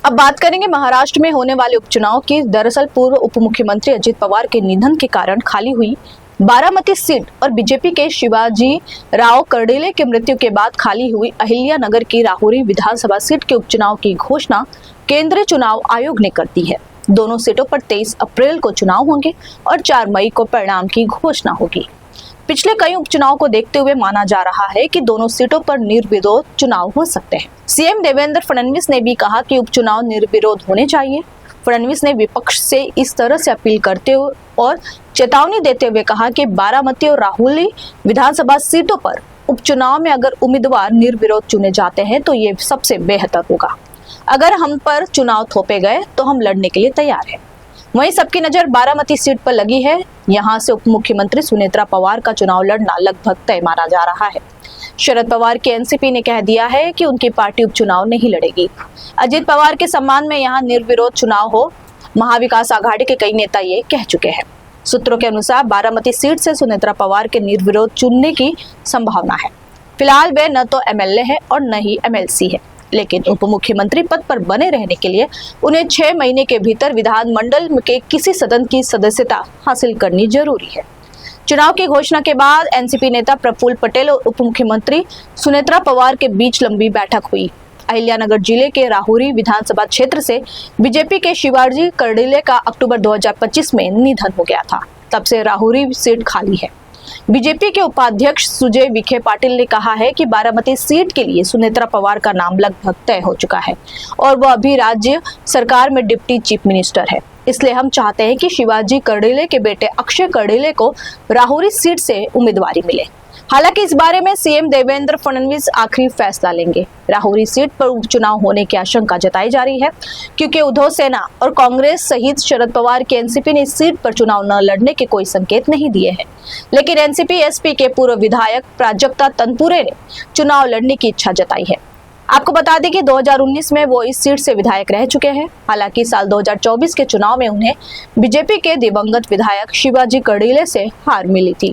अब बात करेंगे महाराष्ट्र में होने वाले उपचुनाव की। दरअसल पूर्व उप मुख्यमंत्री अजित पवार के निधन के कारण खाली हुई बारामती सीट और बीजेपी के शिवाजी राव कर्डिले की मृत्यु के बाद खाली हुई अहिल्यानगर की राहुरी विधानसभा सीट के उपचुनाव की घोषणा केंद्रीय चुनाव आयोग ने कर दी है। दोनों सीटों पर 23 अप्रैल को चुनाव होंगे और 4 मई को परिणाम की घोषणा होगी। पिछले कई उपचुनाव को देखते हुए माना जा रहा है कि दोनों सीटों पर निर्विरोध चुनाव हो सकते हैं। सीएम देवेंद्र फडणवीस ने भी कहा कि उपचुनाव निर्विरोध होने चाहिए। फडणवीस ने विपक्ष से इस तरह से अपील करते हुए और चेतावनी देते हुए कहा कि बारामती और राहुरी विधानसभा सीटों पर उपचुनाव में अगर उम्मीदवार निर्विरोध चुने जाते हैं तो ये सबसे बेहतर होगा। अगर हम पर चुनाव थोपे गए तो हम लड़ने के लिए तैयार हैं। वहीं सबकी नजर बारामती सीट पर लगी है। यहां से उप मुख्यमंत्री सुनेत्रा पवार का चुनाव लड़ना लगभग तय माना जा रहा है। शरद पवार की एनसीपी ने कह दिया है कि उनकी पार्टी उपचुनाव नहीं लड़ेगी। अजित पवार के सम्मान में यहां निर्विरोध चुनाव हो, महाविकास आघाड़ी के कई नेता ये कह चुके हैं। सूत्रों के अनुसार बारामती सीट से सुनेत्रा पवार के निर्विरोध चुनने की संभावना है। फिलहाल वे न तो एमएलए है और न ही एमएलसी है, लेकिन उप मुख्यमंत्री पद पर बने रहने के लिए उन्हें 6 महीने के भीतर विधानमंडल के किसी सदन की सदस्यता हासिल करनी जरूरी है। चुनाव की घोषणा के बाद एनसीपी नेता प्रफुल्ल पटेल और उप मुख्यमंत्री सुनेत्रा पवार के बीच लंबी बैठक हुई। अहिल्यानगर जिले के राहुरी विधानसभा क्षेत्र से बीजेपी के शिवाजी कर्डिले का अक्टूबर 2025 में निधन हो गया था। तब से राहुरी सीट खाली है। बीजेपी के उपाध्यक्ष सुजय विखे पाटिल ने कहा है कि बारामती सीट के लिए सुनेत्रा पवार का नाम लगभग तय हो चुका है और वह अभी राज्य सरकार में डिप्टी चीफ मिनिस्टर है। इसलिए हम चाहते हैं कि शिवाजी कर्डिले के बेटे अक्षय कर्डिले को राहुरी सीट से उम्मीदवारी मिले। हालांकि इस बारे में सीएम देवेंद्र फडणवीस आखिरी फैसला लेंगे। राहुरी सीट पर उपचुनाव होने की आशंका जताई जा रही है क्योंकि उद्धव सेना और कांग्रेस सहित शरद पवार की एनसीपी ने इस सीट पर चुनाव न लड़ने के कोई संकेत नहीं दिए हैं। लेकिन एनसीपी एसपी के पूर्व विधायक प्राजक्ता तनपुरे ने चुनाव लड़ने की इच्छा जताई है। आपको बता दें कि 2019 में वो इस सीट से विधायक रह चुके हैं। हालांकि साल 2024 के चुनाव में उन्हें बीजेपी के दिवंगत विधायक शिवाजी कर्डिले से हार मिली थी।